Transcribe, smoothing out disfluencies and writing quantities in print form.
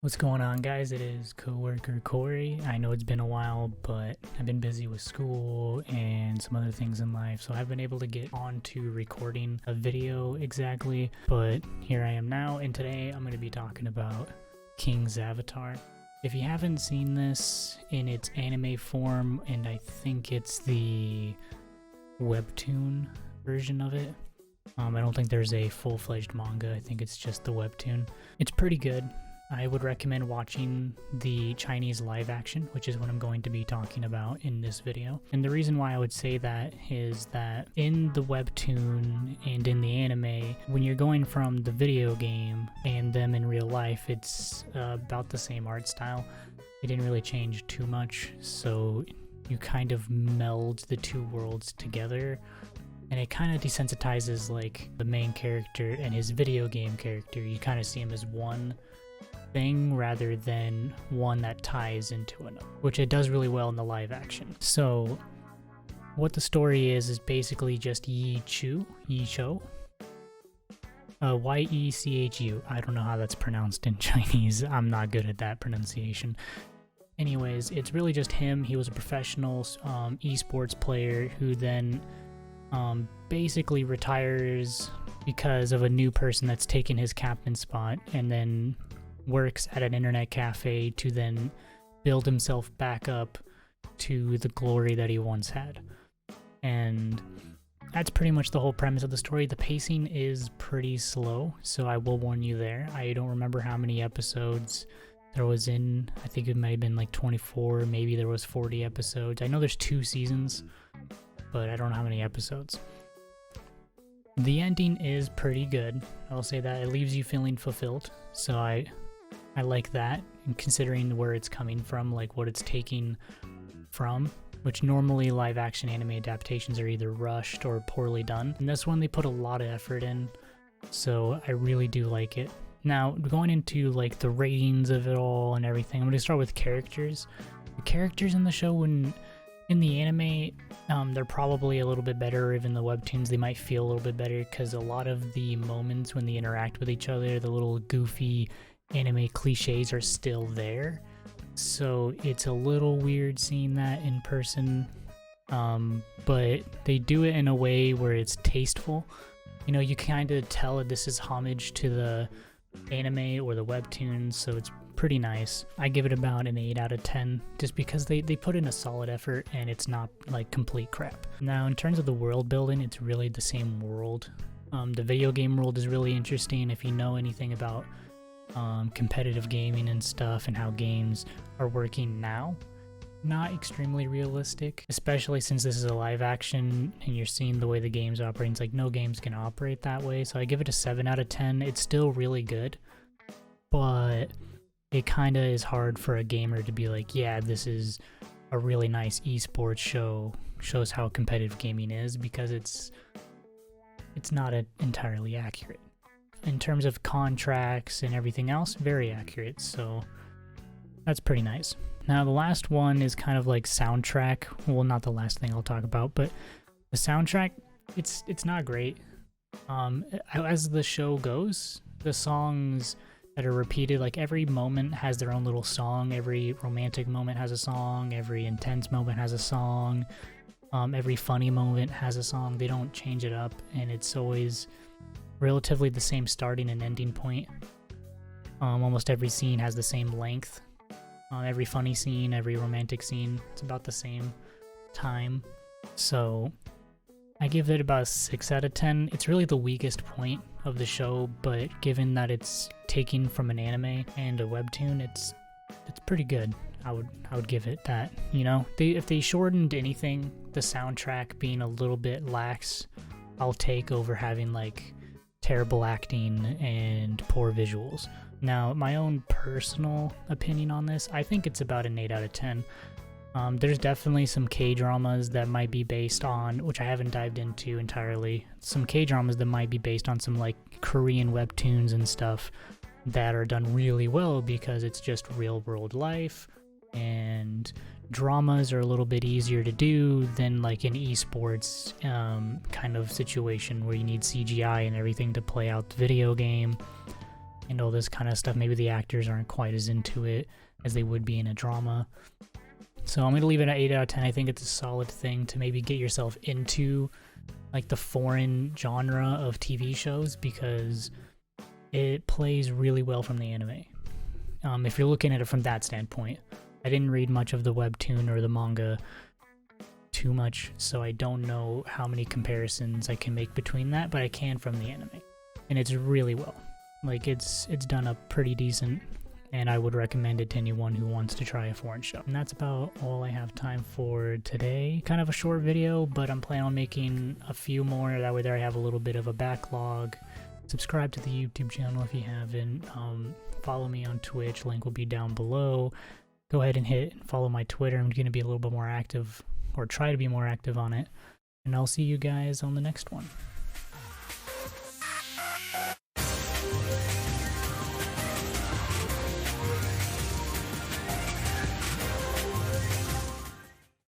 What's going on, guys? It is coworker Corey. I know it's been a while, but I've been busy with school and some other things in life, so I've been able to get on to recording a video exactly, but here I am now, and today I'm going to be talking about King's Avatar. If you haven't seen this in its anime form, and I think it's the webtoon version of it, I don't think there's a full-fledged manga. I think it's just the webtoon. It's pretty good. I would recommend watching the Chinese live action, which is what I'm going to be talking about in this video. And the reason why I would say that is that in the webtoon and in the anime, when you're going from the video game and them in real life, it's about the same art style. It didn't really change too much, so you kind of meld the two worlds together. And it kind of desensitizes like the main character and his video game character. You kind of see him as one thing rather than one that ties into another, which it does really well in the live action. So what the story is basically just Yichu, Y-E-C-H-U. I don't know how that's pronounced in Chinese. I'm not good at that pronunciation. Anyways, it's really just him. He was a professional eSports player who then basically retires because of a new person that's taken his captain spot, and then works at an internet cafe to then build himself back up to the glory that he once had. And that's pretty much the whole premise of the story. The pacing is pretty slow, so I will warn you there. I don't remember how many episodes there was in. I think it might have been like 24, maybe there was 40 episodes. I know there's 2 seasons, but I don't know how many episodes. The ending is pretty good. I'll say that. It leaves you feeling fulfilled, so I like that, and considering where it's coming from, like what it's taking from, which normally live action anime adaptations are either rushed or poorly done. And this one they put a lot of effort in, so I really do like it. Now, going into like the ratings of it all and everything, I'm going to start with characters. The characters in the show, in the anime, they're probably a little bit better. Even the webtoons, they might feel a little bit better because a lot of the moments when they interact with each other, the little goofy anime cliches are still there. So it's a little weird seeing that in person, but they do it in a way where it's tasteful. You know, you kind of tell that this is homage to the anime or the webtoons, so it's pretty nice. I give it about an 8 out of 10 just because they put in a solid effort and it's not like complete crap. Now, in terms of the world building, it's really the same world. The video game world is really interesting if you know anything about competitive gaming and stuff and how games are working now. Not extremely realistic, especially since this is a live action and you're seeing the way the game's operating. It's like no game's gonna operate that way, so I give it a 7 out of 10. It's still really good, but it kind of is hard for a gamer to be like, yeah, this is a really nice esports show, shows how competitive gaming is, because it's not entirely accurate. In terms of contracts and everything else, very accurate, so that's pretty nice. Now, the last one is kind of like soundtrack. Well, not the last thing I'll talk about, but the soundtrack, it's not great. As the show goes, the songs that are repeated, like every moment has their own little song. Every romantic moment has a song. Every intense moment has a song. Every funny moment has a song. They don't change it up, and it's always relatively the same starting and ending point. Almost every scene has the same length. Every funny scene, every romantic scene, it's about the same time. So I give it about a 6 out of 10. It's really the weakest point of the show, but given that it's taken from an anime and a webtoon, it's pretty good. I would give it that. You know, if they shortened anything, the soundtrack being a little bit lax, I'll take over having like terrible acting and poor visuals. Now, my own personal opinion on this, I think it's about an 8 out of 10. There's definitely some K-dramas that might be based on, which I haven't dived into entirely, some K-dramas that might be based on some like Korean webtoons and stuff that are done really well because it's just real world life, and dramas are a little bit easier to do than like an esports kind of situation where you need CGI and everything to play out the video game. and all this kind of stuff. Maybe the actors aren't quite as into it as they would be in a drama. So I'm going to leave it at 8 out of 10. I think it's a solid thing to maybe get yourself into like the foreign genre of TV shows, because it plays really well from the anime. If you're looking at it from that standpoint. I didn't read much of the webtoon or the manga too much, so I don't know how many comparisons I can make between that, but I can from the anime. And it's really well. Like, it's done up pretty decent, and I would recommend it to anyone who wants to try a foreign show. And that's about all I have time for today. Kind of a short video, but I'm planning on making a few more. That way there I have a little bit of a backlog. Subscribe to the YouTube channel if you haven't. Follow me on Twitch. Link will be down below. Go ahead and follow my Twitter. I'm going to be a little bit more active, or try to be more active on it. And I'll see you guys on the next one.